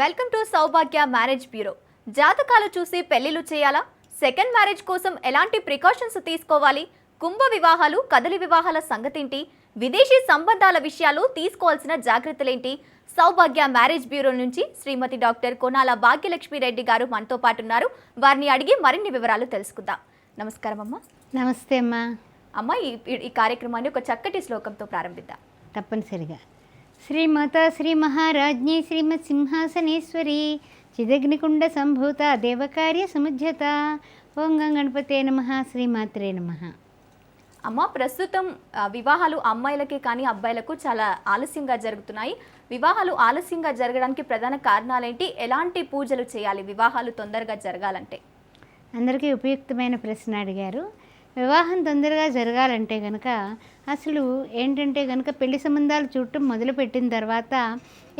Welcome to Saubhagya marriage bureau. జాతకాలు చూసి పెళ్లిళ్ళు చేయాలా? సెకండ్ మ్యారేజ్ కోసం ఎలాంటి ప్రికాషన్స్ తీసుకోవాలి? కుంభ వివాహాలు, కదలి వివాహాల సంగతేంటి? విదేశీ సంబంధాల విషయాలు తీసుకోవాల్సిన జాగ్రత్తలేంటి? సౌభాగ్య మ్యారేజ్ బ్యూరో నుంచి శ్రీమతి డాక్టర్ కొనాల భాగ్యలక్ష్మి రెడ్డి గారు మనతో పాటు ఉన్నారు. వారిని అడిగి మరిన్ని వివరాలు తెలుసుకుందాం. నమస్కారం అమ్మా. నమస్తే అమ్మా. అమ్మ, ఈ కార్యక్రమాన్ని ఒక చక్కటి శ్లోకంతో ప్రారంభిద్దాం. తప్పనిసరిగా. శ్రీమాతా శ్రీ మహారాజ్ఞి శ్రీమత్ సింహాసనేశ్వరి చిదగ్నికుండ సంభూత దేవకార్య సముజ్యత. ఓం గం గణపతే నమః. శ్రీమాత్రే నమః. అమ్మ, ప్రస్తుతం వివాహాలు అమ్మాయిలకి కానీ అబ్బాయిలకు చాలా ఆలస్యంగా జరుగుతున్నాయి. వివాహాలు ఆలస్యంగా జరగడానికి ప్రధాన కారణాలేంటి? ఎలాంటి పూజలు చేయాలి వివాహాలు తొందరగా జరగాలంటే? అందరికీ ఉపయుక్తమైన ప్రశ్న అడిగారు. వివాహం తొందరగా జరగాలంటే కనుక అసలు ఏంటంటే కనుక పెళ్లి సంబంధాలు చూడటం మొదలుపెట్టిన తర్వాత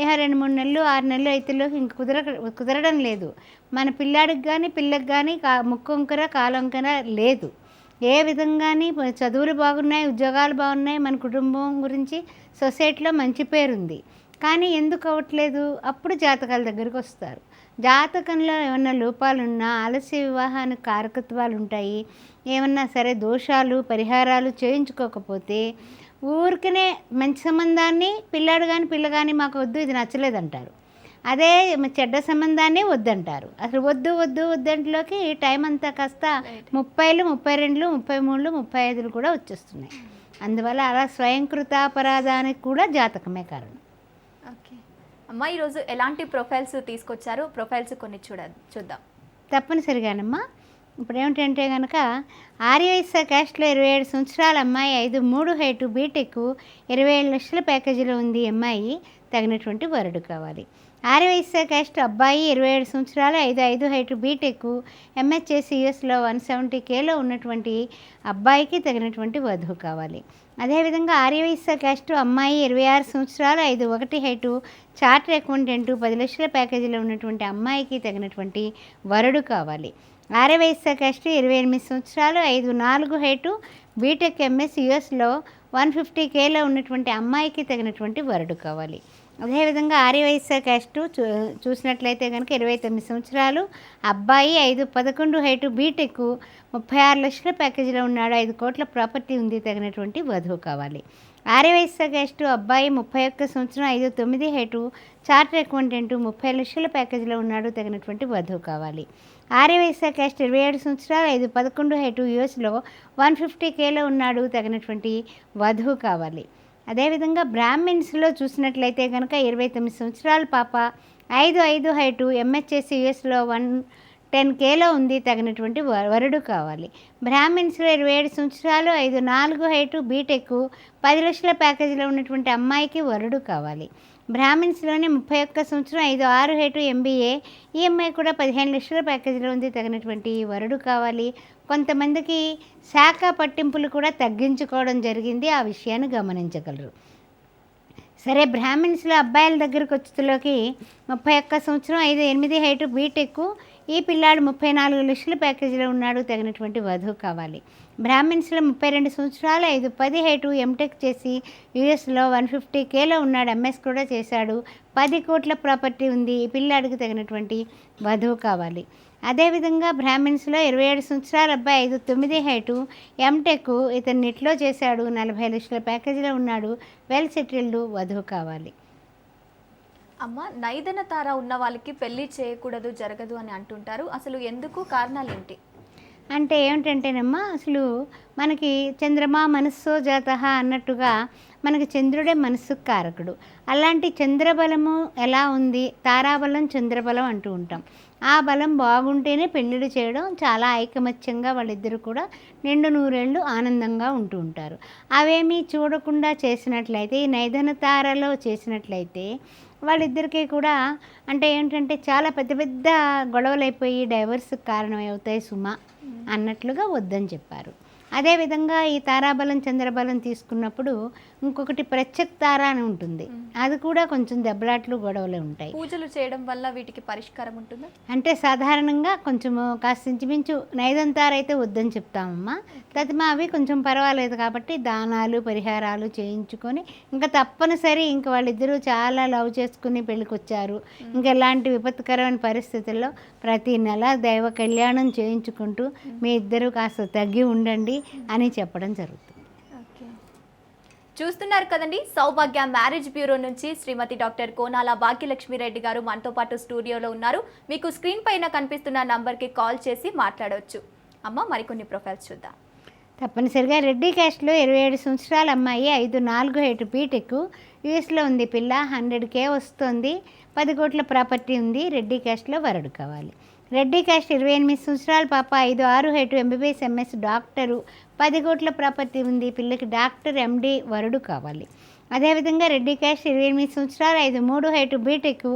ఇక 2-3 నెలలు 6 నెలలు అయితేలోకి ఇంక కుదరడం లేదు. మన పిల్లాడికి కానీ పిల్లకి కానీ ముక్కొంకర కాలొంకర లేదు. ఏ విధంగాని చదువులు బాగున్నాయి, ఉద్యోగాలు బాగున్నాయి, మన కుటుంబం గురించి సొసైటీలో మంచి పేరుంది. కానీ ఎందుకు అవ్వట్లేదు? అప్పుడు జాతకాల దగ్గరికి వస్తారు. జాతకంలో ఏమన్నా లోపాలున్నా, ఆలస్య వివాహానికి కారకత్వాలు ఉంటాయి, ఏమన్నా సరే దోషాలు పరిహారాలు చేయించుకోకపోతే ఊరికనే మంచి సంబంధాన్ని పిల్లాడు కానీ పిల్ల కానీ మాకు వద్దు, ఇది నచ్చలేదంటారు. అదే చెడ్డ సంబంధాన్ని వద్దంటారు. అసలు వద్దు వద్దు వద్దంట్లోకి టైం అంతా కాస్త 30లు 32లు 33లు 35లు కూడా వచ్చేస్తున్నాయి. అందువల్ల అలా స్వయంకృతాపరాధానికి కూడా జాతకమే కారణం. ఓకే అమ్మ, ఈరోజు ఎలాంటి ప్రొఫైల్స్ తీసుకొచ్చారు? ప్రొఫైల్స్ కొన్ని చూద్దాం. తప్పనిసరిగానమ్మా. ఇప్పుడు ఏమిటంటే కనుక ఆర్యవైశ్య క్యాస్ట్లో 27 సంవత్సరాల అమ్మాయి, 5'3" హైటు, బీటెక్, 27 లక్షల ప్యాకేజీలో ఉంది. అమ్మాయి తగినటువంటి వరుడు కావాలి. ఆర్యవైశ్య క్యాస్ట్ అబ్బాయి 27 సంవత్సరాలు, 5'5" హైటు, బీటెక్, ఎంహెచ్ఎస్ యుఎస్లో 170Kలో ఉన్నటువంటి అబ్బాయికి తగినటువంటి వధువు కావాలి. అదేవిధంగా ఆర్యవైశ్య క్యాస్ట్ అమ్మాయి 26 సంవత్సరాలు, 5'1" హైటు, చార్టర్ అకౌంటెంట్, 10 లక్షల ప్యాకేజీలో ఉన్నటువంటి అమ్మాయికి తగినటువంటి వరుడు కావాలి. ఆర్యవైశ్య క్యాస్ట్ 28 సంవత్సరాలు, 5'4" హైటు, బీటెక్, ఎంఎస్ యుఎస్లో 150Kలో ఉన్నటువంటి అమ్మాయికి తగినటువంటి వరుడు కావాలి. అదేవిధంగా ఆర్యవైశ్య క్యాస్ట్ చూసినట్లయితే కనుక 29 సంవత్సరాలు, అబ్బాయి 5'11" హైటు, బీటెక్, 36 లక్షల ప్యాకేజీలో ఉన్నాడు, 5 కోట్ల ప్రాపర్టీ ఉంది, తగినటువంటి వధువు కావాలి. ఆర్యవైశ్య క్యాస్ట్ అబ్బాయి 31 సంవత్సరం, 5'9" హైటు, చార్టర్ అకౌంటెంట్, 30 లక్షల ప్యాకేజీలో ఉన్నాడు, తగినటువంటి వధువు కావాలి. ఆర్యవైశ్య క్యాస్ట్ 27 సంవత్సరాలు, 5'11" హైటు, యుఎస్లో 150Kలో ఉన్నాడు, తగినటువంటి వధువు కావాలి. అదేవిధంగా బ్రాహ్మిన్స్లో చూసినట్లయితే కనుక 29 సంవత్సరాల పాప, 5'5" హైటు, ఎంహెచ్ఎస్ యుఎస్లో 110Kలో ఉంది, తగినటువంటి వరుడు కావాలి. బ్రాహ్మిన్స్లో 27 సంవత్సరాలు, 5'4" హైటు, బీటెక్, 10 లక్షల ప్యాకేజీలో ఉన్నటువంటి అమ్మాయికి వరుడు కావాలి. బ్రాహ్మిన్స్లోనే 31 సంవత్సరం, 5'6" హైటు, ఎంబీఏ, ఈ అమ్మాయి కూడా 15 లక్షల ప్యాకేజీలో ఉంది, తగినటువంటి వరుడు కావాలి. కొంతమందికి శాఖ పట్టింపులు కూడా తగ్గించుకోవడం జరిగింది, ఆ విషయాన్ని గమనించగలరు. సరే, బ్రాహ్మిన్స్లో అబ్బాయిల దగ్గరకు వచ్చేలోకి 31 సంవత్సరం, 5'8" హైటు, బీటెక్, ఈ పిల్లాడు 34 లక్షల ప్యాకేజీలో ఉన్నాడు, తగినటువంటి వధువు కావాలి. బ్రాహ్మిన్స్లో 32 సంవత్సరాలు, 5'10" హైటు, ఎంటెక్ చేసి యుఎస్లో 150Kలో ఉన్నాడు, ఎంఎస్ కూడా చేశాడు, 10 కోట్ల ప్రాపర్టీ ఉంది, ఈ పిల్లాడికి తగినటువంటి వధువు కావాలి. అదేవిధంగా బ్రాహ్మిన్స్లో 27 సంవత్సరాల అబ్బాయి, 5'9" హైటు, ఎంటెక్, ఇతను నెట్లో చేశాడు, 40 లక్షల ప్యాకేజీలో ఉన్నాడు, వెల్ సెటిల్డ్, వధువు కావాలి. అమ్మ, నైదన తార ఉన్న వాళ్ళకి పెళ్లి చేయకూడదు, జరగదు అని అంటుంటారు. అసలు ఎందుకు? కారణాలు ఏంటి? అంటే ఏమిటంటేనమ్మా, అసలు మనకి చంద్రమా మనస్సో జాతః అన్నట్టుగా మనకి చంద్రుడే మనస్సుకు కారకుడు. అలాంటి చంద్రబలము ఎలా ఉంది? తారాబలం చంద్రబలం అంటూ ఉంటాం. ఆ బలం బాగుంటేనే పెళ్ళిళ్ళు చేయడం, చాలా ఐకమత్యంగా వాళ్ళిద్దరూ కూడా నిండు నూరేళ్ళు ఆనందంగా ఉంటూ ఉంటారు. అవేమీ చూడకుండా చేసినట్లయితే, ఈ నైదన తారలో చేసినట్లయితే వాళ్ళిద్దరికీ కూడా అంటే ఏంటంటే చాలా పెద్ద పెద్ద గొడవలు అయిపోయి డైవర్స్కి కారణమవుతాయి సుమా అన్నట్లుగా వద్దని చెప్పారు. అదేవిధంగా ఈ తారాబలం చంద్రబలం తీసుకున్నప్పుడు ఇంకొకటి ప్రత్యక్ తార అని ఉంటుంది, అది కూడా కొంచెం దెబ్బలాట్లు గొడవలు ఉంటాయి. పూజలు చేయడం వల్ల వీటికి పరిష్కారం ఉంటుందా? అంటే సాధారణంగా కొంచెము కాస్త ఇంచుమించు నైదంతార అయితే వద్దని చెప్తామమ్మా. తదిమా అవి కొంచెం పర్వాలేదు కాబట్టి దానాలు పరిహారాలు చేయించుకొని ఇంకా తప్పనిసరి ఇంక వాళ్ళిద్దరూ చాలా లవ్ చేసుకుని పెళ్ళికి వచ్చారు, ఇంకా ఎలాంటి విపత్కరమైన పరిస్థితుల్లో ప్రతి నెల దైవ కళ్యాణం చేయించుకుంటూ మీ ఇద్దరు కాస్త తగ్గి ఉండండి అని చెప్పడం జరుగుతుంది. చూస్తున్నారు కదండి, సౌభాగ్య మ్యారేజ్ బ్యూరో నుంచి శ్రీమతి డాక్టర్ కోనాల భాగ్యలక్ష్మిరెడ్డి గారు మనతో పాటు స్టూడియోలో ఉన్నారు. మీకు స్క్రీన్ పైన కనిపిస్తున్న నంబర్కి కాల్ చేసి మాట్లాడవచ్చు. అమ్మ, మరికొన్ని ప్రొఫైల్స్ చూద్దాం. తప్పనిసరిగా రెడ్డి క్యాస్ట్లో 27 సంవత్సరాల అమ్మాయి, 5'4" హైట్, బీటెక్, యూఎస్లో ఉంది పిల్ల, 100K వస్తుంది, 10 కోట్ల ప్రాపర్టీ ఉంది, రెడ్డి క్యాస్ట్లో వరుడు కావాలి. రెడ్డి క్యాస్ట్ 28 సంవత్సరాల పాప, 5'6" హైట్, ఎంబీబీఎస్ ఎంఎస్, డాక్టరు, 10 కోట్ల ప్రాపర్టీ ఉంది, పిల్లకి డాక్టర్ ఎండి వరుడు కావాలి. అదేవిధంగా రెడ్డి క్యాస్ట్ 28 సంవత్సరాలు, 5'3" హైట్, బీటెక్,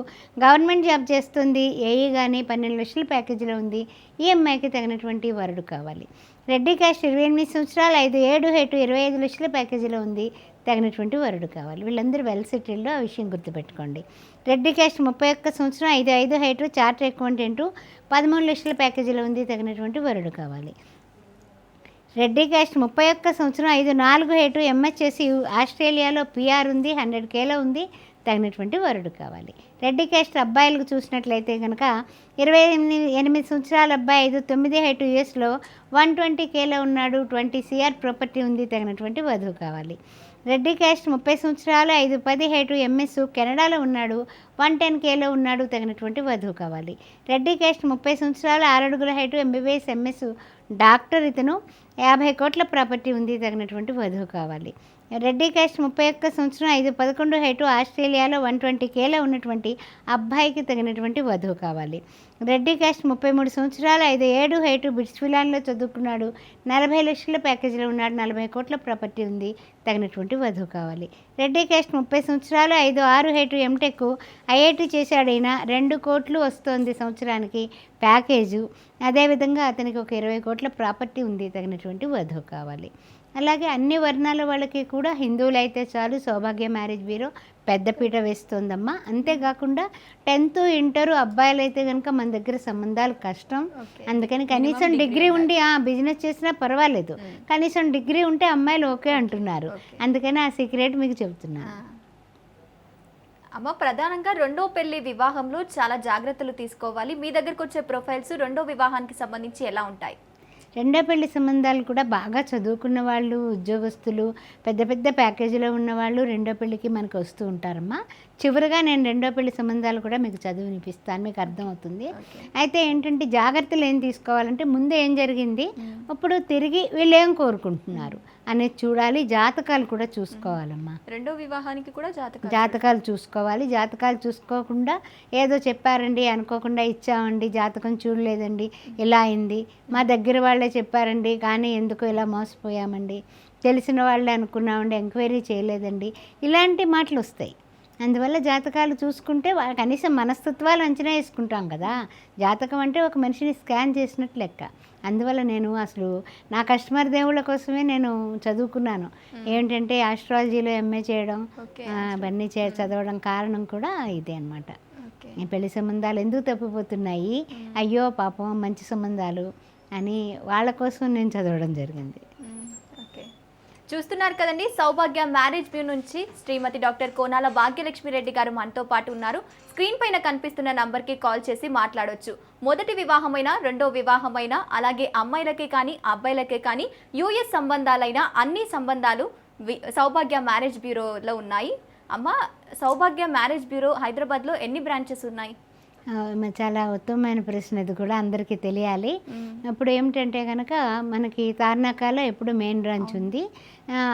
గవర్నమెంట్ జాబ్ చేస్తుంది, ఏఈ కానీ 12 లక్షల ప్యాకేజీలో ఉంది, ఈ అమ్మాయికి తగినటువంటి వరుడు కావాలి. రెడ్డి క్యాస్ట్ 28 సంవత్సరాలు, 5'7" హైట్, 25 లక్షల ప్యాకేజీలో ఉంది, తగినటువంటి వరుడు కావాలి. వీళ్ళందరూ వెల్ సెటిల్డ్, ఆ విషయం గుర్తుపెట్టుకోండి. రెడ్డి క్యాస్ట్ 31 సంవత్సరం, 5'5" హైట్, చార్టర్ అకౌంటెంట్, 13 లక్షల ప్యాకేజీలో ఉంది, తగినటువంటి వరుడు కావాలి. రెడ్డి క్యాస్ట్ 31 సంవత్సరం, 5'4" హైట్, ఎంఎస్ చేసి ఆస్ట్రేలియాలో పిఆర్ ఉంది, 100Kలో ఉంది, తగినటువంటి వరుడు కావాలి. రెడ్డి క్యాస్ట్ అబ్బాయిలకు చూసినట్లయితే కనుక 28 సంవత్సరాల అబ్బాయి, 5'9" హైట్, యూఎస్లో 120Kలో ఉన్నాడు, 20 CR ప్రాపర్టీ ఉంది, తగినటువంటి వధువు కావాలి. రెడ్డి క్యాస్ట్ 30 సంవత్సరాలు, 5'10" హైట్, ఎంఎస్, కెనడాలో ఉన్నాడు, 110Kలో ఉన్నాడు, తగినటువంటి వధువు కావాలి. రెడ్డి క్యాస్ట్ 30 సంవత్సరాలు, 6 అడుగుల హైట్, ఎంబీబీఎస్ ఎంఎస్, డాక్టర్, ఇతను 50 కోట్ల ప్రాపర్టీ ఉంది, తగినటువంటి వధువు కావాలి. రెడ్డి క్యాస్ట్ 31 సంవత్సరం, 5'11" హైట్, ఆస్ట్రేలియాలో 120Kలో ఉన్నటువంటి అబ్బాయికి తగినటువంటి వధువు కావాలి. రెడ్డి క్యాస్ట్ 33 సంవత్సరాలు, 5'7" హైట్, బిట్స్విలాన్లో చదువుకున్నాడు, 40 లక్షల ప్యాకేజీలో ఉన్నాడు, 40 కోట్ల ప్రాపర్టీ ఉంది, తగినటువంటి వధువు కావాలి. రెడ్డి క్యాస్ట్ 30 సంవత్సరాలు, 5'6" హైట్, ఎంటెక్, ఐఐటి చేశాడు, అయినా 2 కోట్లు వస్తుంది సంవత్సరానికి ప్యాకేజు. అదేవిధంగా అతనికి ఒక 20 కోట్ల ప్రాపర్టీ ఉంది, తగినటువంటి వధువు కావాలి. అలాగే అన్ని వర్ణాల వాళ్ళకి కూడా హిందువులు అయితే చాలు, సౌభాగ్య మ్యారేజ్ బ్యూరో పెద్దపీట వేస్తుందమ్మా. అంతేకాకుండా 10th ఇంటర్ అబ్బాయిలు అయితే కనుక మన దగ్గర సంబంధాలు కష్టం, అందుకని కనీసం డిగ్రీ ఉండి బిజినెస్ చేసినా పర్వాలేదు, కనీసం డిగ్రీ ఉంటే అమ్మాయిలు ఓకే అంటున్నారు, అందుకని ఆ సీక్రెట్ మీకు చెబుతున్నాను. అమ్మ, ప్రధానంగా రెండో పెళ్లి వివాహంలో చాలా జాగ్రత్తలు తీసుకోవాలి. మీ దగ్గరకు వచ్చే ప్రొఫైల్స్ రెండో వివాహానికి సంబంధించి ఎలా ఉంటాయి? రెండో పెళ్లి సంబంధాలు కూడా బాగా చదువుకున్న వాళ్ళు, ఉద్యోగస్తులు, పెద్ద పెద్ద ప్యాకేజీలో ఉన్నవాళ్ళు రెండో పెళ్ళికి మనకు వస్తూ ఉంటారమ్మా. చివరిగా నేను రెండో పెళ్లి సంబంధాలు కూడా మీకు చదువునిపిస్తాను, మీకు అర్థమవుతుంది. అయితే ఏంటంటే జాగ్రత్తలు ఏం తీసుకోవాలంటే, ముందు ఏం జరిగింది, ఇప్పుడు తిరిగి వీళ్ళు ఏం కోరుకుంటున్నారు అనేది చూడాలి. జాతకాలు కూడా చూసుకోవాలమ్మా. రెండో వివాహానికి కూడా జాతకాలు చూసుకోవాలి. జాతకాలు చూసుకోకుండా ఏదో చెప్పారండి అనుకోకుండా ఇచ్చామండి, జాతకం చూడలేదండి, ఇలా అయింది, మా దగ్గర వాళ్ళే చెప్పారండి కానీ ఎందుకు ఇలా మోసపోయామండి, తెలిసిన వాళ్ళే అనుకున్నామండి, ఎంక్వైరీ చేయలేదండి, ఇలాంటి మాటలు వస్తాయి. అందువల్ల జాతకాలు చూసుకుంటే కనీసం మనస్తత్వాలు అంచనా వేసుకుంటాం కదా. జాతకం అంటే ఒక మనిషిని స్కాన్ చేసినట్టు లెక్క. అందువల్ల నేను అసలు నా కస్టమర్ దేవుళ్ళ కోసమే నేను చదువుకున్నాను. ఏంటంటే ఆస్ట్రాలజీలో ఎంఏ చేయడం, అవన్నీ చదవడం కారణం కూడా ఇదే అనమాట. ఈ పెళ్లి సంబంధాలు ఎందుకు తప్పిపోతున్నాయి, అయ్యో పాపం మంచి సంబంధాలు అని వాళ్ళ కోసం నేను చదవడం జరిగింది. చూస్తున్నారు కదండి, సౌభాగ్య మ్యారేజ్ బ్యూరో నుంచి శ్రీమతి డాక్టర్ కోనాల భాగ్యలక్ష్మిరెడ్డి గారు మనతో పాటు ఉన్నారు. స్క్రీన్ పైన కనిపిస్తున్న నంబర్కి కాల్ చేసి మాట్లాడవచ్చు. మొదటి వివాహమైన, రెండో వివాహమైన, అలాగే అమ్మాయిలకే కానీ అబ్బాయిలకే కానీ యూఎస్ సంబంధాలైన అన్ని సంబంధాలు సౌభాగ్య మ్యారేజ్ బ్యూరోలో ఉన్నాయి. అమ్మ, సౌభాగ్య మ్యారేజ్ బ్యూరో హైదరాబాద్లో ఎన్ని బ్రాంచెస్ ఉన్నాయి? చాలా ఉత్తమమైన ప్రశ్న, ఇది కూడా అందరికీ తెలియాలి. ఇప్పుడు ఏమిటంటే కనుక మనకి తార్నాకాలో ఎప్పుడు మెయిన్ బ్రాంచ్ ఉంది,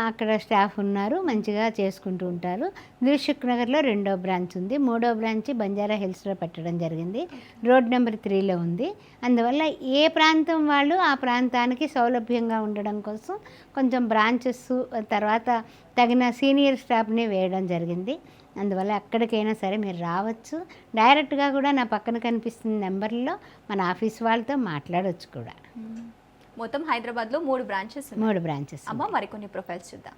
అక్కడ స్టాఫ్ ఉన్నారు, మంచిగా చేసుకుంటూ ఉంటారు. దిల్సుఖ్ నగర్లో రెండో బ్రాంచ్ ఉంది, మూడో బ్రాంచ్ బంజారా హిల్స్లో పెట్టడం జరిగింది, రోడ్ నెంబర్ 3లో ఉంది. అందువల్ల ఏ ప్రాంతం వాళ్ళు ఆ ప్రాంతానికి సౌలభ్యంగా ఉండడం కోసం కొంచెం బ్రాంచెస్, తర్వాత తగిన సీనియర్ స్టాఫ్ని వేయడం జరిగింది. అందువల్ల ఎక్కడికైనా సరే మీరు రావచ్చు. డైరెక్ట్గా కూడా నా పక్కన కనిపిస్తున్న నెంబర్లో మన ఆఫీస్ వాళ్ళతో మాట్లాడవచ్చు కూడా. మొత్తం హైదరాబాద్లో 3 బ్రాంచెస్ ఉన్నాయి. 3 బ్రాంచెస్. అమ్మ మరికొన్ని ప్రొఫైల్స్ చూద్దాం.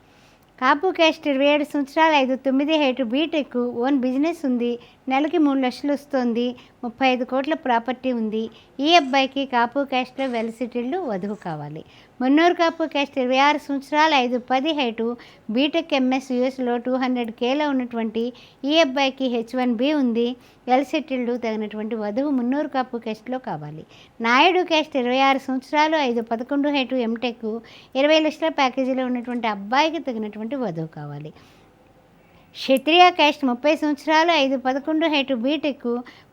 కాపు క్యాస్ట్ 27 సంవత్సరాలు 5-9 హైటు బీటెక్, ఓన్ బిజినెస్ ఉంది, నెలకి 3 లక్షలు వస్తుంది, 35 కోట్ల ప్రాపర్టీ ఉంది. ఈ అబ్బాయికి కాపు క్యాస్ట్లో వెల్ సెటిల్డ్ వధువు కావాలి. మున్నూరు కాపు క్యాస్ట్ 26 సంవత్సరాలు 5-10 హైటు బీటెక్ ఎంఎస్ యూఎస్లో 200Kలో ఉన్నటువంటి ఈ అబ్బాయికి H1B ఉంది, వెల్ సెటిల్డ్ తగినటువంటి వధువు మున్నూరు కాపు క్యాస్ట్లో కావాలి. నాయుడు క్యాస్ట్ 26 సంవత్సరాలు 5-11 హైటు ఎంటెక్, 20 లక్షల ప్యాకేజీలో ఉన్నటువంటి అబ్బాయికి తగినటువంటి వధువు కావాలి. క్షత్రియ క్యాస్ట్ 30 సంవత్సరాలు 5-11 హైటు బీటెక్,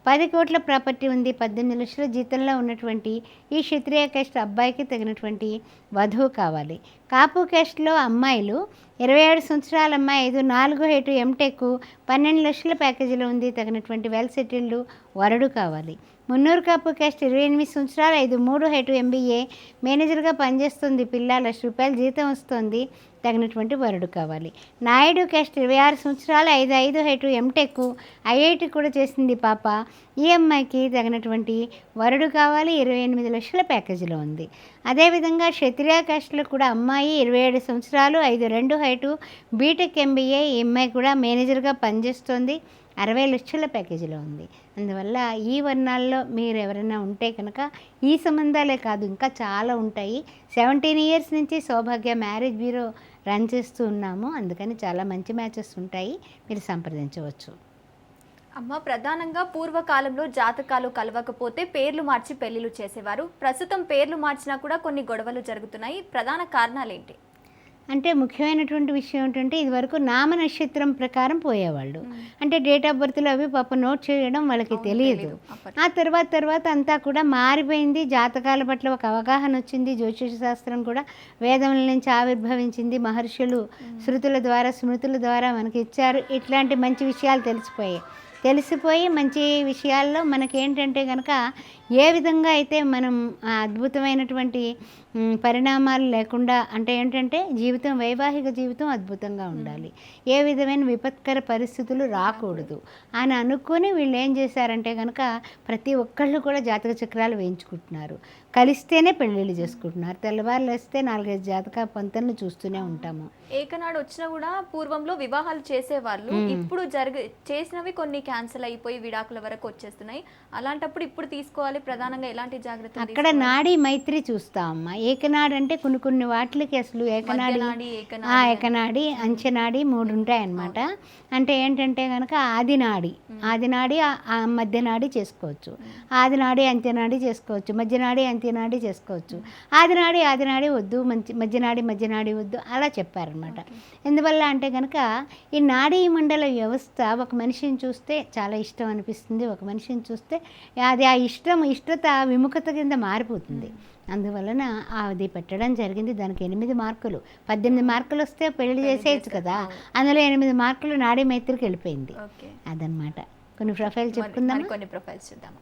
10 కోట్ల ప్రాపర్టీ ఉంది, 18 లక్షల జీతంలో ఉన్నటువంటి ఈ క్షత్రియ క్యాస్ట్ అబ్బాయికి తగినటువంటి వధువు కావాలి. కాపు క్యాస్ట్లో అమ్మాయిలు 27 సంవత్సరాల అమ్మాయి 5-4 హైటు ఎంటెక్, 12 లక్షల ప్యాకేజీలో ఉంది, తగినటువంటి వెల్ సెటిల్డ్ వరుడు కావాలి. మున్నూరు కాపు క్యాస్ట్ 28 సంవత్సరాలు 5-3 హైటు ఎంబీఏ, మేనేజర్గా పనిచేస్తుంది, పిల్ల ₹1,00,000 జీతం వస్తుంది, తగినటువంటి వరుడు కావాలి. నాయుడు క్యాస్ట్ 26 సంవత్సరాలు 5-5 హైటు ఎంటెక్, ఐఐటి కూడా చేసింది పాప, ఈ అమ్మాయికి తగినటువంటి వరుడు కావాలి, 28 లక్షల ప్యాకేజీలో ఉంది. అదేవిధంగా క్షత్రియ క్యాస్ట్లో కూడా అమ్మాయి 27 సంవత్సరాలు 5-2 హైటు బీటెక్ ఎంబీఏ, ఈ అమ్మాయి కూడా మేనేజర్గా పనిచేస్తుంది, 60 లక్షల ప్యాకేజీలో ఉంది. అందువల్ల ఈ వర్ణాల్లో మీరు ఎవరైనా ఉంటే కనుక ఈ సంబంధాలే కాదు ఇంకా చాలా ఉంటాయి. 17 ఇయర్స్ నుంచి సౌభాగ్య మ్యారేజ్ బ్యూరో రన్ చేస్తూ ఉన్నాము, అందుకని చాలా మంచి మ్యాచెస్ ఉంటాయి, మీరు సంప్రదించవచ్చు. అమ్మ ప్రధానంగా పూర్వకాలంలో జాతకాలు కలవకపోతే పేర్లు మార్చి పెళ్లిళ్ళు చేసేవారు. ప్రస్తుతం పేర్లు మార్చినా కూడా కొన్ని గొడవలు జరుగుతున్నాయి. ప్రధాన కారణాలు ఏంటి? అంటే ముఖ్యమైనటువంటి విషయం ఏంటంటే ఇదివరకు నామ నక్షత్రం ప్రకారం పోయేవాళ్ళు, అంటే డేట్ ఆఫ్ బర్త్లో అవి పాప నోట్ చేయడం వాళ్ళకి తెలియదు. ఆ తర్వాత అంతా కూడా మారిపోయింది. జాతకాల పట్ల ఒక అవగాహన వచ్చింది. జ్యోతిష శాస్త్రం కూడా వేదముల నుంచి ఆవిర్భవించింది. మహర్షులు శృతుల ద్వారా స్మృతుల ద్వారా మనకి ఇచ్చారు. ఇట్లాంటి మంచి విషయాలు తెలిసిపోయి మంచి విషయాల్లో మనకేంటంటే కనుక ఏ విధంగా అయితే మనం అద్భుతమైనటువంటి పరిణామాలు లేకుండా, అంటే ఏంటంటే జీవితం, వైవాహిక జీవితం అద్భుతంగా ఉండాలి, ఏ విధమైన విపత్కర పరిస్థితులు రాకూడదు అని అనుకుని వీళ్ళు ఏం చేశారంటే కనుక ప్రతి ఒక్కళ్ళు కూడా జాతక చక్రాలు వేయించుకుంటున్నారు. కలిస్తేనే పెళ్ళిళ్ళు చేసుకుంటున్నారు. తెల్లవారులు వస్తే 4-5 జాతక పంతలను చూస్తూనే ఉంటాము. ఏకనాడు వచ్చినా కూడా పూర్వంలో వివాహాలు చేసేవాళ్ళు, ఇప్పుడు చేసినవి కొన్ని క్యాన్సిల్ అయిపోయి విడాకుల వరకు వచ్చేస్తున్నాయి. అలాంటప్పుడు ఇప్పుడు తీసుకోవాలి ప్రధానంగా ఎలాంటి జాగ్రత్తలు? అక్కడ నాడీ మైత్రి చూస్తామమ్మా. ఏకనాడు అంటే కొన్ని వాటికి అసలు ఏకనాడి, అంచెనాడి 3 ఉంటాయి అన్నమాట. అంటే ఏంటంటే కనుక ఆదినాడి మధ్యనాడి చేసుకోవచ్చు, ఆదినాడి అంత్యనాడి చేసుకోవచ్చు, మధ్యనాడి అంత్యనాడి చేసుకోవచ్చు. ఆదినాడి వద్దు, మధ్యనాడి వద్దు అలా చెప్పారనమాట. ఎందువల్ల అంటే కనుక ఈ నాడీ మండల వ్యవస్థ ఒక మనిషిని చూస్తే చాలా ఇష్టం అనిపిస్తుంది, ఒక మనిషిని చూస్తే అది ఆ ఇష్టత విముఖత కింద మారిపోతుంది. అందువలన అది పెట్టడం జరిగింది. దానికి 8 మార్కులు, 18 మార్కులు వస్తే పెళ్లి చేసేయచ్చు కదా, అందులో 8 మార్కులు నాడీ మైత్రికి వెళ్ళిపోయింది. అదనమాట. కొన్ని ప్రొఫైల్ చెప్పుకుందాం. కొన్ని ప్రొఫైల్స్ చూద్దాం.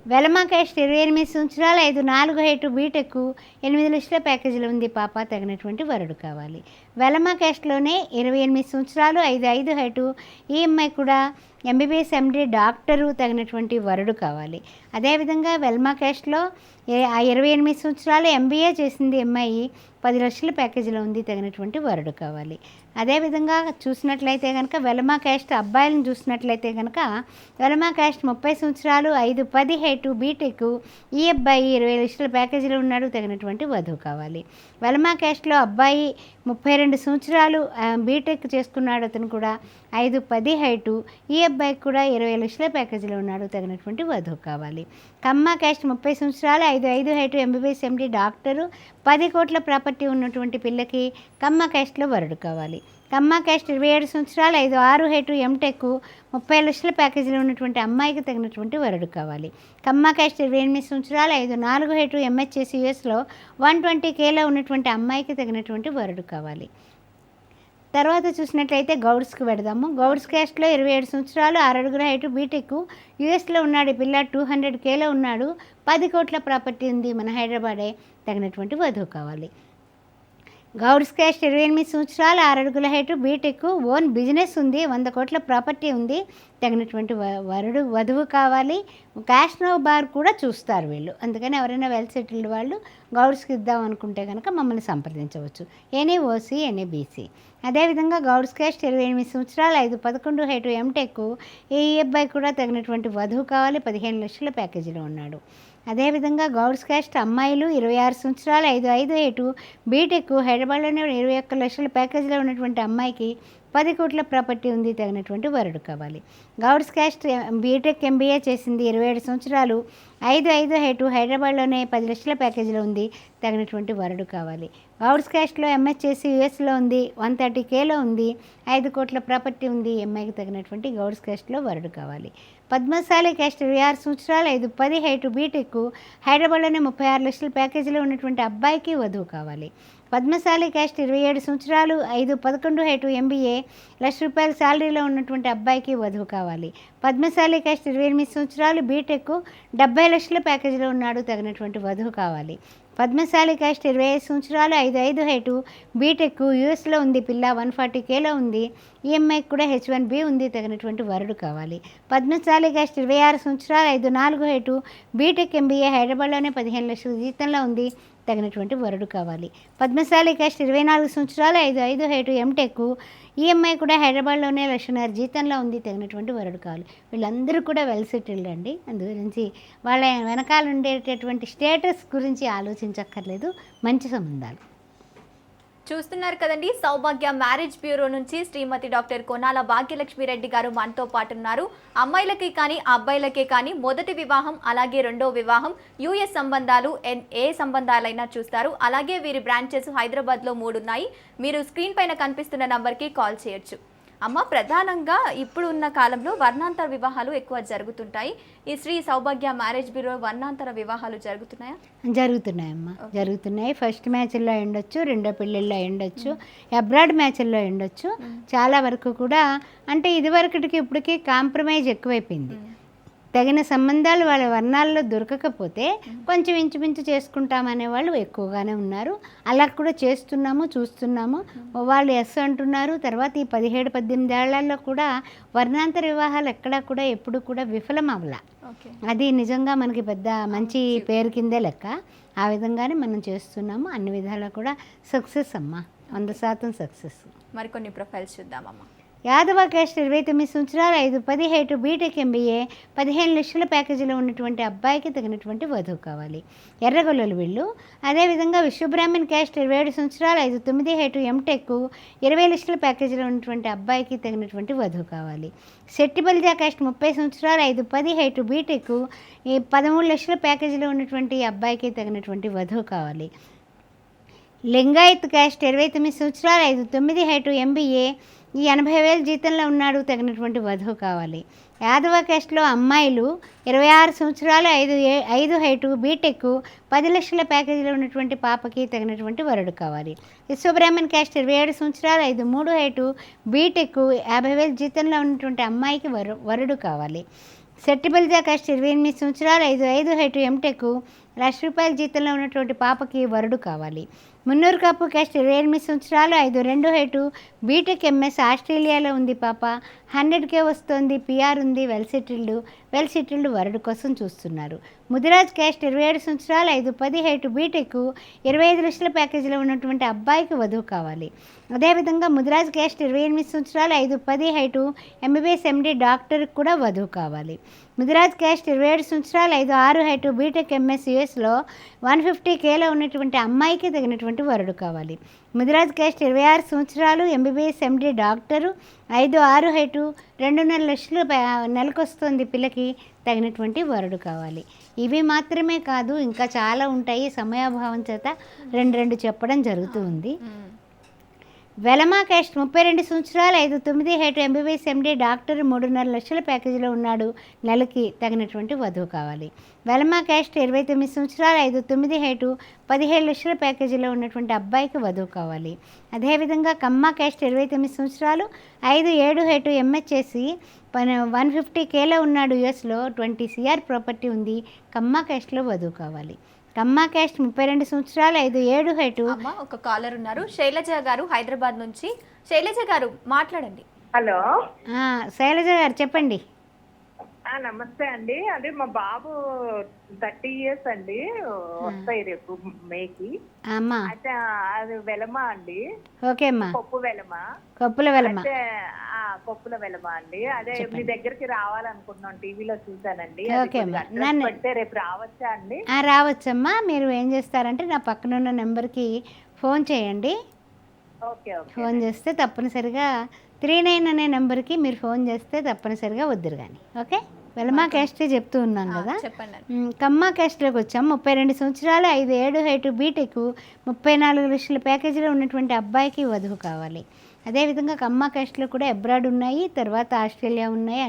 వెలమ క్యాస్ట్ 28 సంవత్సరాలు 5-4 హైటు బీటెక్, 8 లక్షల ప్యాకేజీలో ఉంది పాప, తగినటువంటి వరుడు కావాలి. వెలమ క్యాస్ట్లోనే 28 సంవత్సరాలు 5-5 హైటు, ఈ అమ్మాయి కూడా ఎంబీబీఎస్ ఎండి డాక్టరు, తగినటువంటి వరుడు కావాలి. అదేవిధంగా వెల్మా క్యాస్ట్లో 28 సంవత్సరాలు ఎంబీఏ చేసింది అమ్మాయి, 10 లక్షల ప్యాకేజీలో ఉంది, తగినటువంటి వరుడు కావాలి. అదేవిధంగా చూసినట్లయితే కనుక వెలమా క్యాస్ట్ అబ్బాయిలను చూసినట్లయితే కనుక వెలమా క్యాస్ట్ 30 సంవత్సరాలు 5-10 హైటు బీటెక్, ఈ అబ్బాయి 20 లక్షల ప్యాకేజీలో ఉన్నాడు, తగినటువంటి వధువు కావాలి. వెలమా క్యాస్ట్లో అబ్బాయి 32 సంవత్సరాలు బీటెక్ చేసుకున్నాడు, అతను కూడా 5-10 హైటు, ఈ అబ్బాయికి కూడా 20 లక్షల ప్యాకేజీలో ఉన్నాడు, తగినటువంటి వధువు కావాలి. కమ్మ క్యాస్ట్ 30 సంవత్సరాలు 5-5 హైటు ఎంబీబీఎస్ ఎండి డాక్టరు, 10 కోట్ల ప్రాపర్టీ ఉన్నటువంటి పిల్లకి కమ్మ క్యాస్ట్లో వరుడు కావాలి. కమ్మ క్యాస్ట్ 27 సంవత్సరాలు 5-6 హైటు ఎంటెక్, 30 లక్షల ప్యాకేజీలో ఉన్నటువంటి అమ్మాయికి తగినటువంటి వరుడు కావాలి. కమ్మ క్యాస్ట్ 28 సంవత్సరాలు 5-4 హైటు ఎంహెచ్ఎస్ యూఎస్లో 120Kలో ఉన్నటువంటి అమ్మాయికి తగినటువంటి వరుడు కావాలి. తర్వాత చూసినట్లయితే గౌడ్స్కి పెడదాము. గౌడ్స్ క్యాస్ట్లో 27 సంవత్సరాలు 6 అడుగుల హైటు బీటెక్, యూఎస్లో ఉన్నాడు పిల్ల, 200Kలో ఉన్నాడు, 10 కోట్ల ప్రాపర్టీ ఉంది, మన హైదరాబాదే, తగినటువంటి వధువు కావాలి. గౌడ్స్ క్యాస్ట్ 28 సంవత్సరాలు 6 అడుగుల హైట్ బీటెక్ ఓన్ బిజినెస్ ఉంది, 100 కోట్ల ప్రాపర్టీ ఉంది, తగినటువంటి వరుడు వధువు కావాలి. క్యాష్ నో బార్ కూడా చూస్తారు వీళ్ళు. అందుకని ఎవరైనా వెల్ సెటిల్డ్ వాళ్ళు గౌడ్స్కి ఇద్దాం అనుకుంటే కనుక మమ్మల్ని సంప్రదించవచ్చు. Any OC any BC. అదేవిధంగా గౌడ్స్ క్యాస్ట్ 28 సంవత్సరాలు 5'11" హైట్ ఎంటెక్. ఈ అబ్బాయి కూడా తగినటువంటి వధువు కావాలి, 15 లక్షల ప్యాకేజీలో ఉన్నాడు. అదేవిధంగా గౌడ్స్ క్యాస్ట్ అమ్మాయిలు 26 సంవత్సరాలు 5'5" హైట్ బీటెక్ హైదరాబాద్లోనే 21 లక్షల ప్యాకేజీలో ఉన్నటువంటి అమ్మాయికి 10 కోట్ల ప్రాపర్టీ ఉంది, తగినటువంటి వరుడు కావాలి. గౌడ్స్ క్యాస్ట్ బీటెక్ ఎంబీఏ చేసింది, 27 సంవత్సరాలు 5'5" హైట్ హైదరాబాద్లోనే 10 లక్షల ప్యాకేజీలో ఉంది, తగినటువంటి వరుడు కావాలి. గౌడ్స్ క్యాస్ట్లో ఎంఎస్ చేసి యూఎస్లో ఉంది, 130Kలో ఉంది, 5 కోట్ల ప్రాపర్టీ ఉంది, ఎంఐకి తగినటువంటి గౌడ్స్ క్యాస్ట్లో వరుడు కావాలి. పద్మశాలి క్యాస్ట్ 26 సంవత్సరాలు 5'10" హైట్ బీటెక్ హైదరాబాద్లోనే 36 లక్షల ప్యాకేజీలో ఉన్నటువంటి అబ్బాయికి వధువు కావాలి. పద్మశాలి క్యాస్ట్ 27 సంవత్సరాలు 5'11" హైట్ ఎంబీఏ ₹1,00,000 శాలరీలో ఉన్నటువంటి అబ్బాయికి వధువు కావాలి. పద్మశాలి క్యాస్ట్ 28 సంవత్సరాలు బీటెక్ 70 లక్షల ప్యాకేజీలో ఉన్నాడు, తగినటువంటి వధువు కావాలి. పద్మశాలి క్యాస్ట్ 25 సంవత్సరాలు 5'5" హైట్ బీటెక్ యూఎస్లో ఉంది, పిల్ల 140Kలో ఉంది, ఈఎంఐకి కూడా H1B ఉంది, తగినటువంటి వరుడు కావాలి. పద్మశాలి క్యాస్ట్ 26 సంవత్సరాలు 5'4" హైట్ బీటెక్ ఎంబీఏ హైదరాబాద్లోనే 15 లక్షల జీతంలో ఉంది, తగినటువంటి వరుడు కావాలి. పద్మశాలి క్యాస్ట్ 24 సంవత్సరాలు 5'5" హైట్ ఎంటెక్ ఈఎంఐ కూడా హైదరాబాద్లోనే 1,50,000 జీతంలో ఉంది, తగినటువంటి వరుడు కావాలి. వీళ్ళందరూ కూడా వెల్ సెటిల్డ్ అండి. అందు గురించి వాళ్ళ వెనకాల ఉండేటటువంటి స్టేటస్ గురించి ఆలోచించక్కర్లేదు, మంచి సంబంధాలు. చూస్తున్నారు కదండి, సౌభాగ్య మ్యారేజ్ బ్యూరో నుంచి శ్రీమతి డాక్టర్ కొనాల భాగ్యలక్ష్మి రెడ్డి గారు మనతో పాటు ఉన్నారు. అమ్మాయిలకి కానీ అబ్బాయిలకే కానీ మొదటి వివాహం అలాగే రెండో వివాహం, యూఎస్ సంబంధాలు, ఏ సంబంధాలైనా చూస్తారు. అలాగే వీరి బ్రాంచెస్ హైదరాబాద్లో 3 ఉన్నాయి. మీరు స్క్రీన్ పైన కనిపిస్తున్న నంబర్కి కాల్ చేయొచ్చు. అమ్మ, ప్రధానంగా ఇప్పుడు ఉన్న కాలంలో వర్ణాంతర వివాహాలు ఎక్కువ జరుగుతుంటాయి. ఈ శ్రీ సౌభాగ్య మ్యారేజ్ బ్యూరో వర్ణాంతర వివాహాలు జరుగుతున్నాయా? జరుగుతున్నాయమ్మా, జరుగుతున్నాయి. ఫస్ట్ మ్యాచ్ల్లో ఉండొచ్చు, రెండో పెళ్ళిళ్ళలో ఉండొచ్చు, అబ్రాడ్ మ్యాచ్ల్లో ఉండొచ్చు. చాలా వరకు కూడా అంటే ఇదివరకటికి ఇప్పటికీ కాంప్రమైజ్ ఎక్కువైపోయింది. తగిన సంబంధాలు వాళ్ళ వర్ణాల్లో దొరకకపోతే కొంచెం ఇంచుమించు చేసుకుంటామనే వాళ్ళు ఎక్కువగానే ఉన్నారు. అలా కూడా చేస్తున్నాము, చూస్తున్నాము. వాళ్ళు ఎస్ అంటున్నారు. తర్వాత ఈ 17-18 ఏళ్లలో కూడా వర్ణాంతర వివాహాలు ఎక్కడా కూడా ఎప్పుడు కూడా విఫలం అవ్వాల. అది నిజంగా మనకి పెద్ద మంచి పేరు కిందే లెక్క. ఆ విధంగానే మనం చేస్తున్నాము. అన్ని విధాలా కూడా సక్సెస్ అమ్మా, 100% సక్సెస్. మరికొన్ని ప్రొఫైల్స్ చూద్దామమ్మా. యాదవ క్యాస్ట్ 29 సంవత్సరాలు 5'10" హైట్ బీటెక్ ఎంబీఏ 15 లక్షల ప్యాకేజీలో ఉన్నటువంటి అబ్బాయికి తగినటువంటి వధువు కావాలి. ఎర్రగొల్లలు వీళ్ళు. అదేవిధంగా విశ్వబ్రాహ్మణ్ క్యాస్ట్ 27 సంవత్సరాలు 5'9" హైట్ ఎంటెక్ 20 లక్షల ప్యాకేజీలో ఉన్నటువంటి అబ్బాయికి తగినటువంటి వధువు కావాలి. శెట్టిబలిజా క్యాస్ట్ 30 సంవత్సరాలు 5'10" హైట్ బీటెక్ 13 లక్షల ప్యాకేజీలో ఉన్నటువంటి అబ్బాయికి తగినటువంటి వధువు కావాలి. లింగాయత్ క్యాస్ట్ 29 సంవత్సరాలు 5'9" హైట్ ఎంబీఏ 80,000 జీతంలో ఉన్నాడు, తగినటువంటి వధువు కావాలి. యాదవ క్యాస్ట్లో అమ్మాయిలు 26 సంవత్సరాలు 5'5" హైట్ బీటెక్ 10 లక్షల ప్యాకేజీలో ఉన్నటువంటి పాపకి తగినటువంటి వరుడు కావాలి. విశ్వబ్రాహ్మణ్ క్యాస్ట్ 27 సంవత్సరాలు 5'3" హైట్ బీటెక్ 50,000 జీతంలో ఉన్నటువంటి అమ్మాయికి వరుడు కావాలి. శెట్టిబలిజా క్యాస్ట్ 28 సంవత్సరాలు 5'5" హైట్ ఎంటెక్ ₹1,00,000 జీతంలో ఉన్నటువంటి పాపకి వరుడు కావాలి. మున్నూరు కాపు క్యాస్ట్ 28 సంవత్సరాలు 5'2" హైట్ బీటెక్ ఎంఎస్ ఆస్ట్రేలియాలో ఉంది పాప, 100K వస్తుంది, పిఆర్ ఉంది, వెల్ సెటిల్డ్ వరుడు కోసం చూస్తున్నారు. ముదిరాజ్ క్యాస్ట్ 27 సంవత్సరాలు 5'10" హైట్ బీటెక్ 25 లక్షల ప్యాకేజీలో ఉన్నటువంటి అబ్బాయికి వధువు కావాలి. అదేవిధంగా ముదిరాజ్ క్యాస్ట్ 28 సంవత్సరాలు 5'10" హైట్ ఎంబీబీఎస్ ఎండి డాక్టర్కి కూడా వధువు కావాలి. ముదిరాజ్ క్యాస్ట్ 27 సంవత్సరాలు 5'6" హైట్ బీటెక్ ఎంఎస్ యూఎస్లో 150Kలో ఉన్నటువంటి అమ్మాయికి తగినటువంటి వరుడు కావాలి. ముదిరాజ్ క్యాస్ట్ 26 సంవత్సరాలు ఎంబీబీఎస్ ఎండి డాక్టరు 5'6" హైట్ 2.5 లక్షలు నెలకు వస్తుంది పిల్లకి, తగినటువంటి వరుడు కావాలి. ఇవి మాత్రమే కాదు, ఇంకా చాలా ఉంటాయి. సమయాభావం చేత రెండు చెప్పడం జరుగుతూ ఉంది. వెలమా క్యాస్ట్ 32 సంవత్సరాలు 5'9" హైట్ ఎంబీబీఎస్ ఎండి డాక్టర్ 3.5 లక్షల ప్యాకేజీలో ఉన్నాడు, నెలకి తగినటువంటి వధువు కావాలి. వెలమా క్యాస్ట్ 29 సంవత్సరాలు 5'9" హైట్ 17 లక్షల ప్యాకేజీలో ఉన్నటువంటి అబ్బాయికి వధువు కావాలి. అదేవిధంగా కమ్మ క్యాస్ట్ 29 సంవత్సరాలు 5'7" హైట్ ఎంఎస్ చేసి 150Kలో ఉన్నాడు, యూఎస్లో 20 CR ప్రాపర్టీ ఉంది, కమ్మ క్యాస్ట్లో వధువు కావాలి. కమ్మా క్యాస్ట్ 32 సంవత్సరాలు 5'7" హైటు. అమ్మ ఒక కాలర్ ఉన్నారు, శైలజ గారు హైదరాబాద్ నుంచి. శైలజ గారు మాట్లాడండి. హలో. శైలజ గారు చెప్పండి. నమస్తే అండి. అదే మా బాబు 30 years అండి, వస్తాయి రేపు మేకి. అమ్మా అయితే అది వెలమ అండి, ఓకే అమ్మా. పప్పు వెలమ. కప్పుల వెళ్ళమ్మా. అయితే పప్పుల వెలమ అండి. అదే మీ దగ్గరికి రావాలనుకుంటున్నాం, టీవీలో చూసానండి. అది ఓకే అమ్మా. కొద్దిగా address పెడితే రేపు రావచ్చా అండి? రావచ్చమ్మా. మీరు ఏం చేస్తారంటే నా పక్కనున్న నెంబర్కి ఫోన్ చేయండి. Okay okay. ఫోన్ చేస్తే తప్పనిసరిగా 39 అనే నెంబర్కి మీరు ఫోన్ చేస్తే తప్పనిసరిగా వద్దురు కానీ. ఓకే, వెలమా క్యాస్టే చెప్తూ ఉన్నాం కదా. చెప్పండి. కమ్మా క్యాస్ట్లోకి వచ్చాం. 32 సంవత్సరాలు 5'7" హైటు, బీటెక్, 34 లక్షల ప్యాకేజీలో ఉన్నటువంటి అబ్బాయికి వధువు కావాలి. అదేవిధంగా కమ్మా క్యాస్ట్లో కూడా అబ్రాడ్ ఉన్నాయి, తర్వాత ఆస్ట్రేలియా ఉన్నాయి.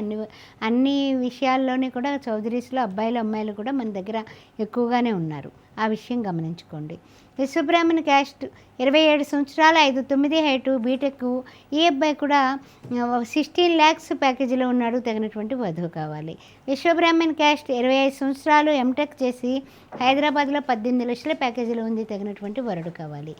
అన్ని విషయాల్లోనే కూడా చౌదరీస్లో అబ్బాయిలు అమ్మాయిలు కూడా మన దగ్గర ఎక్కువగానే ఉన్నారు. ఆ విషయం గమనించుకోండి. విశ్వబ్రాహ్మణ్ క్యాస్ట్ 27 సంవత్సరాలు 5'9" హైటు, బీటెక్. ఈ అబ్బాయి కూడా 16 lakhs ప్యాకేజీలో ఉన్నాడు, తగినటువంటి వధువు కావాలి. విశ్వబ్రాహ్మణ్ క్యాస్ట్ 25 సంవత్సరాలు, ఎంటెక్ చేసి హైదరాబాద్లో 18 లక్షల ప్యాకేజీలో ఉంది, తగినటువంటి వరుడు కావాలి.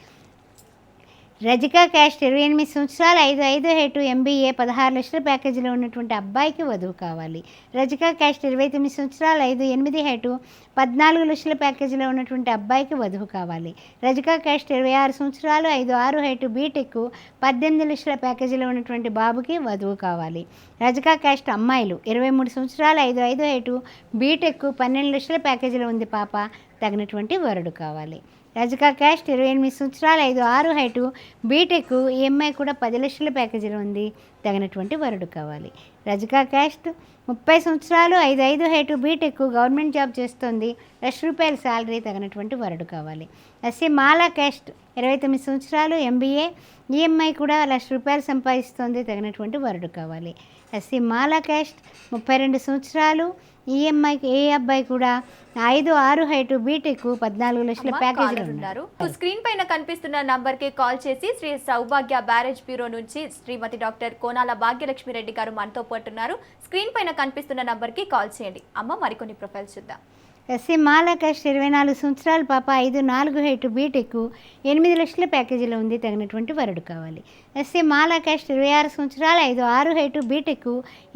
రజికా క్యాస్ట్ 28 సంవత్సరాలు 5'5" హైటు, MBA, 16 లక్షల ప్యాకేజీలో ఉన్నటువంటి అబ్బాయికి వధువు కావాలి. రజికా క్యాస్ట్ 29 సంవత్సరాలు 5'8" హైటు, 14 లక్షల ప్యాకేజీలో ఉన్నటువంటి అబ్బాయికి వధువు కావాలి. రజికా క్యాస్ట్ 26 సంవత్సరాలు 5'6" హైటు, బీటెక్, 18 లక్షల ప్యాకేజీలో ఉన్నటువంటి బాబుకి వధువు కావాలి. రజికా క్యాస్ట్ అమ్మాయిలు 23 సంవత్సరాలు 5'5" హైటు, బీటెక్, 12 లక్షల ప్యాకేజీలో ఉంది పాప, తగినటువంటి వరుడు కావాలి. రజికా క్యాస్ట్ 28 సంవత్సరాలు 5'6" హైటు, బీటెక్, ఈఎంఐ కూడా 10 లక్షల ప్యాకేజీలో ఉంది, తగినటువంటి వరుడు కావాలి. రజికా క్యాస్ట్ 30 సంవత్సరాలు 5'5" హైటు, బీటెక్, గవర్నమెంట్ జాబ్ చేస్తుంది, ₹1,00,000 శాలరీ, తగినటువంటి వరుడు కావాలి. ఎస్సీ మాలా క్యాస్ట్ 29 సంవత్సరాలు, MBA, ఈఎంఐ కూడా ₹1,00,000 సంపాదిస్తుంది, తగినటువంటి వరుడు కావాలి. ఎస్సీ మాలా క్యాస్ట్ 32 సంవత్సరాలు, ఈఎంఐకి ఏ అబ్బాయి కూడా 5'6" హైటు, బీటెక్, 14 లక్షల ప్యాకేజీలు ఉన్నారు. స్క్రీన్ పైన కనిపిస్తున్న నంబర్ కి కాల్ చేసి శ్రీ సౌభాగ్య బ్యారేజ్ బ్యూరో నుంచి శ్రీమతి డాక్టర్ కోనాల భాగ్యలక్ష్మి రెడ్డి గారు మనతో పాటు ఉన్నారు. స్క్రీన్ పైన కనిపిస్తున్న నంబర్ కి కాల్ చేయండి. అమ్మ మరికొన్ని ప్రొఫైల్స్ చూద్దాం. ఎస్సీ మాలా క్యాస్ట్ 24 సంవత్సరాలు, పాప 5'4" హైటు, బీటెక్, 8 లక్షల ప్యాకేజీలో ఉంది, తగినటువంటి వరుడు కావాలి. ఎస్సీ మాలా క్యాస్ట్ 26 సంవత్సరాలు 5'6" హైటు, బీటెక్,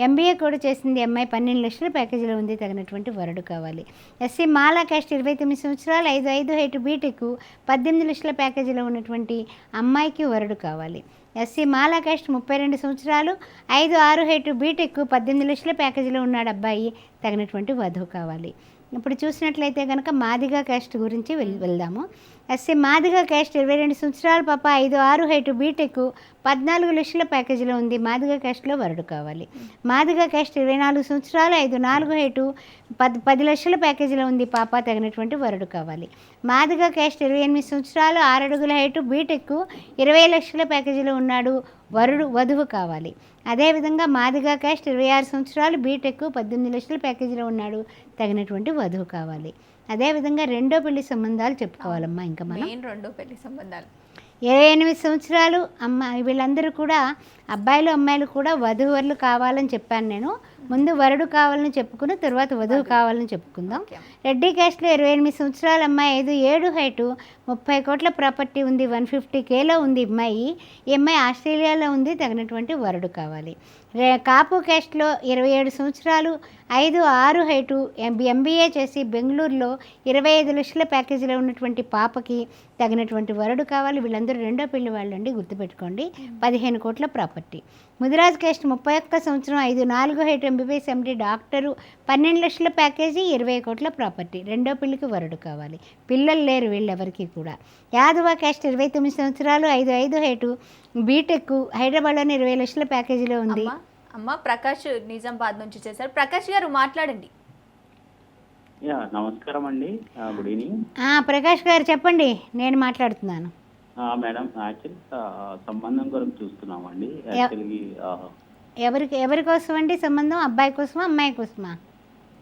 MBA కూడా చేసింది, అమ్మాయి 12 లక్షల ప్యాకేజీలో ఉంది, తగినటువంటి వరుడు కావాలి. ఎస్సీ మాలా క్యాస్ట్ 29 సంవత్సరాలు 5'5" హైటు, బీటెక్, 18 లక్షల ప్యాకేజీలో ఉన్నటువంటి అమ్మాయికి వరుడు కావాలి. ఎస్సీ మాలా క్యాస్ట్ 32 సంవత్సరాలు 5'6" హైటు, బీటెక్, 18 లక్షల ప్యాకేజీలో ఉన్నాడు అబ్బాయి, తగినటువంటి వధువు కావాలి. ఇప్పుడు చూసినట్లయితే కనుక మాదిగా క్యాస్ట్ గురించి వెళ్దాము. ఎస్సీ మాదిగా క్యాస్ట్ 22 సంవత్సరాలు, పాప 5'6" హైటు, బీటెక్, 14 లక్షల ప్యాకేజీలో ఉంది, మాదిగా క్యాస్ట్లో వరుడు కావాలి. మాదిగా క్యాస్ట్ 24 సంవత్సరాలు 5'4" హైటు, 10 లక్షల ప్యాకేజీలో ఉంది పాప, తగినటువంటి వరుడు కావాలి. మాదిగా క్యాస్ట్ 28 సంవత్సరాలు 6 అడుగుల హైటు, బీటెక్, 20 లక్షల ప్యాకేజీలో ఉన్నాడు, వధువు కావాలి. అదేవిధంగా మాదిగా క్యాస్ట్ 26 సంవత్సరాలు, బీటెక్, 18 లక్షల ప్యాకేజీలో ఉన్నాడు, తగినటువంటి వధువు కావాలి. అదేవిధంగా రెండో పెళ్లి సంబంధాలు చెప్పుకోవాలమ్మా. ఇంకా మనం రెండో పెళ్లి సంబంధాలు 28 సంవత్సరాలు వీళ్ళందరూ కూడా అబ్బాయిలు అమ్మాయిలు కూడా వధువరులు కావాలని చెప్పాను నేను. ముందు వరుడు కావాలని చెప్పుకుని తర్వాత వధువు కావాలని చెప్పుకుందాం. రెడ్డి క్యాస్ట్లో 28 సంవత్సరాల అమ్మాయి 5'7" హైటు, 30 కోట్ల ప్రాపర్టీ ఉంది, 150Kలో ఉంది అమ్మాయి. ఈ అమ్మాయి ఆస్ట్రేలియాలో ఉంది, తగినటువంటి వరుడు కావాలి. కాపు క్యాస్ట్లో 27 సంవత్సరాలు 5'6" హైటు, MBA చేసి బెంగళూరులో 25 లక్షల ప్యాకేజీలో ఉన్నటువంటి పాపకి తగినటువంటి వరుడు కావాలి. వీళ్ళందరూ రెండో పెళ్లి వాళ్ళండి, గుర్తుపెట్టుకోండి. 15 కోట్ల ప్రాపర్టీ. ముదిరాజ్ క్యాస్ట్ 31 సంవత్సరం 5'4" హైట్, MBBS MD, డాక్టరు, 12 లక్షల ప్యాకేజీ, 20 కోట్ల ప్రాపర్టీ. రెండో పెళ్లికి వరుడు కావాలి. పిల్లలు లేరు వీళ్ళెవరికి కూడా. యాదవ క్యాస్ట్ 29 సంవత్సరాలు 5'5" హైటు, బీటెక్, హైదరాబాద్లోని 20 లక్షల ప్యాకేజీలో ఉంది. అమ్మ ప్రకాష్ నిజామాబాద్ నుంచి చేశారు. ప్రకాష్ గారు మాట్లాడండి. నమస్కారం అండి, గుడ్ ఈవినింగ్. ప్రకాష్ గారు చెప్పండి, నేను మాట్లాడుతున్నాను. మేడం, యాక్చువల్లీ సంబంధం కొరకు చూస్తున్నామండి. ఎవరి కోసం అండి సంబంధం? అబ్బాయి కోసమా అమ్మాయి కోసమా?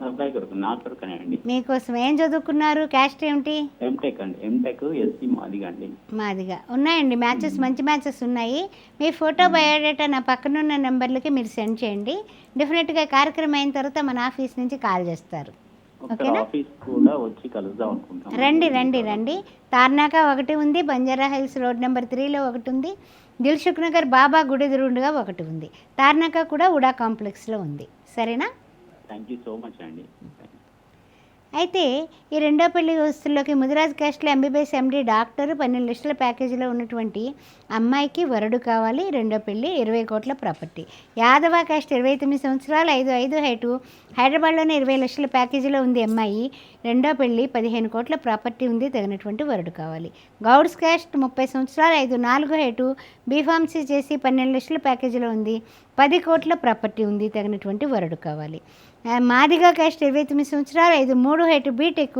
అబ్బాయి కొరకు, నా కొరకనే అండి. మీకోసం. ఏం చదువుకున్నారు? క్యాస్ట్ ఏమిటి? ఎంటెక్ అండి. ఎంటెక్ ఎస్సీ మాదిగా అండి. మాదిగా ఉన్నాయండి. మ్యాచెస్, మంచి మ్యాచెస్ ఉన్నాయి. మీ ఫోటో బయోడేటా నా పక్కనున్న నెంబర్లకి మీరు సెండ్ చేయండి. డెఫినెట్గా కార్యక్రమం అయిన తర్వాత మన ఆఫీస్ నుంచి కాల్ చేస్తారు. ఒకసారి ఓకేనా? ఆఫీస్ కూడా వచ్చి కలుద్దాం అనుకుంటాం. రండి. తార్నాక ఒకటి ఉంది, బంజారా హిల్స్ రోడ్ నెంబర్ 3లో ఒకటి ఉంది, దిల్సుఖ్ నగర్ బాబా గుడి ఎదురుండగా ఒకటి ఉంది, తార్నాక కూడా ఉడా కాంప్లెక్స్లో ఉంది. సరేనా? థ్యాంక్ యూ సో మచ్ అండి. అయితే ఈ రెండో పెళ్లి వస్తువుల్లోకి ముదిరాజ్ క్యాస్ట్లో ఎంబీబీఎస్ ఎండి డాక్టరు 12 లక్షల ప్యాకేజీలో ఉన్నటువంటి అమ్మాయికి వరుడు కావాలి. రెండో పెళ్లి 20 కోట్ల ప్రాపర్టీ. యాదవ క్యాస్ట్ 29 సంవత్సరాలు, 5'5" హైటు, హైదరాబాద్లోనే 20 లక్షల ప్యాకేజీలో ఉంది అమ్మాయి. రెండో పెళ్లి 15 కోట్ల ప్రాపర్టీ ఉంది, తగినటువంటి వరుడు కావాలి. గౌడ్స్ క్యాస్ట్ 30 సంవత్సరాలు, 5'4" హైటు, బీఫార్మసీ చేసి 12 లక్షల ప్యాకేజీలో ఉంది, 10 కోట్ల ప్రాపర్టీ ఉంది, తగినటువంటి వరుడు కావాలి. మాదిగా క్యాస్ట్ 29 సంవత్సరాలు, 5'3" హైటు, బీటెక్,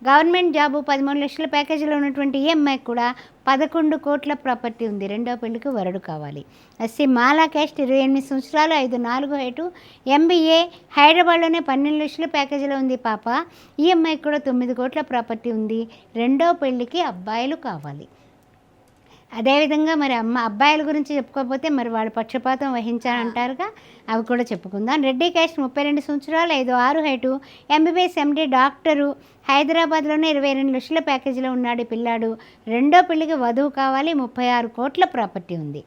గవర్నమెంట్ జాబు, 13 లక్షల ప్యాకేజీలో ఉన్నటువంటి ఈ అమ్మాయికి కూడా 11 కోట్ల ప్రాపర్టీ ఉంది. రెండో పెళ్లికి వరుడు కావాలి. ఎస్సీ మాలా క్యాస్ట్ 28 సంవత్సరాలు, 5'4" హైటు, ఎంబీఏ, హైదరాబాద్లోనే 12 లక్షల ప్యాకేజీలో ఉంది పాప. ఈ అమ్మాయికి కూడా 9 కోట్ల ప్రాపర్టీ ఉంది. రెండో పెళ్లికి అబ్బాయిలు కావాలి. అదేవిధంగా మరి అబ్బాయిల గురించి చెప్పుకోకపోతే మరి వాళ్ళు పక్షపాతం వహించాలంటారుగా, అవి కూడా చెప్పుకుందాం. రెడ్డి క్యాస్ట్ 32 సంవత్సరాలు, 5'6" హైటు, ఎంబీబీఎస్ ఎండి డాక్టరు, హైదరాబాద్లోనే 22 లక్షల ప్యాకేజీలో ఉన్నాడు ఈ పిల్లాడు. రెండో పెళ్లికి వధువు కావాలి, 36 కోట్ల ప్రాపర్టీ ఉంది.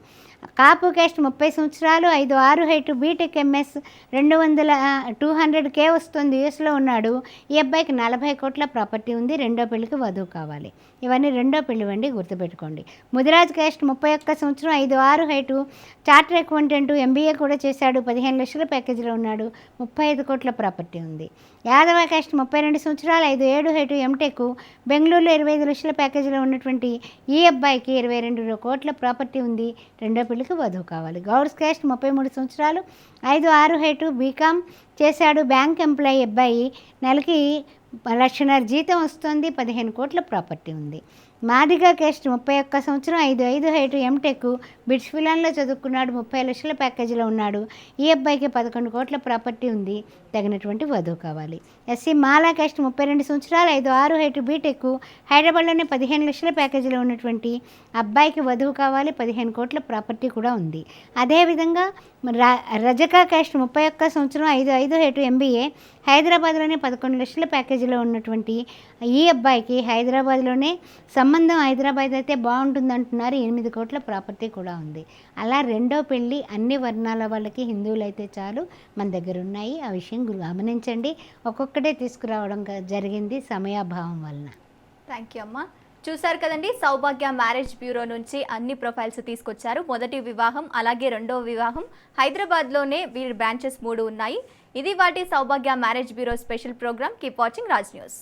కాపు క్యాస్ట్ 30 సంవత్సరాలు, 5'6" హైటు, బీటెక్, ఎంఎస్, 200K వస్తుంది, యూఎస్లో ఉన్నాడు. ఈ అబ్బాయికి 40 కోట్ల ప్రాపర్టీ ఉంది. రెండో పెళ్లికి వధువు కావాలి. ఇవన్నీ రెండో పెళ్లి వండి గుర్తుపెట్టుకోండి. ముదిరాజ్ క్యాస్ట్ 31 సంవత్సరం, 5'6" హైటు, చార్టర్ అకౌంటెంట్, ఎంబీఏ కూడా చేశాడు, 15 లక్షల ప్యాకేజీలో ఉన్నాడు, 35 కోట్ల ప్రాపర్టీ ఉంది. యాదవ క్యాస్ట్ 32 సంవత్సరాలు, 5'7" హైటు, ఎంటెక్, బెంగళూరులో 25 లక్షల ప్యాకేజీలో ఉన్నటువంటి ఈ అబ్బాయికి 22 కోట్ల ప్రాపర్టీ ఉంది. రెండో పెళ్లికి వధువు కావాలి. గౌడ్స్ క్యాస్ట్ 33 సంవత్సరాలు, 5'6" హైటు, బీకామ్ చేశాడు, బ్యాంక్ ఎంప్లాయీ అబ్బాయి, నెలకి 1.5 లక్షల జీతం వస్తుంది, 15 కోట్ల ప్రాపర్టీ ఉంది. మాదిగా క్యాస్ట్ 31 సంవత్సరం, 5'5" హైటు, ఎంటెక్, బిట్స్ఫిలాన్లో చదువుకున్నాడు, 30 లక్షల ప్యాకేజీలో ఉన్నాడు. ఈ అబ్బాయికి 11 కోట్ల ప్రాపర్టీ ఉంది, తగినటువంటి వధువు కావాలి. ఎస్సీ మాలా క్యాస్ట్ 32 సంవత్సరాలు, 5'6" హైటు, బీటెక్, హైదరాబాద్లోనే 15 లక్షల ప్యాకేజీలో ఉన్నటువంటి అబ్బాయికి వధువు కావాలి, 15 కోట్ల ప్రాపర్టీ కూడా ఉంది. అదేవిధంగా రజకా క్యాస్ట్ 31 సంవత్సరం, 5'5" హైటు, ఎంబీఏ, హైదరాబాద్లోనే 11 లక్షల ప్యాకేజీలో ఉన్నటువంటి ఈ అబ్బాయికి హైదరాబాద్లోనే సంబంధం హైదరాబాద్ అయితే బాగుంటుంది అంటున్నారు, 8 కోట్ల ప్రాపర్టీ కూడా ఉంది. అలా రెండో పెళ్ళి అన్ని వర్ణాల వాళ్ళకి, హిందువులు అయితే చాలు, మన దగ్గర ఉన్నాయి. ఆ విషయం గమనించండి. ఒక్కొక్కటే తీసుకురావడం జరిగింది సమయాభావం వలన. థ్యాంక్ యూ అమ్మ. చూశారు కదండి, సౌభాగ్య మ్యారేజ్ బ్యూరో నుంచి అన్ని ప్రొఫైల్స్ తీసుకొచ్చారు. మొదటి వివాహం అలాగే రెండవ వివాహం హైదరాబాద్లోనే వీరి బ్రాంచెస్ 3 ఉన్నాయి. ఇది వాటి Saubhagya marriage bureau special program. Keep watching Raj news.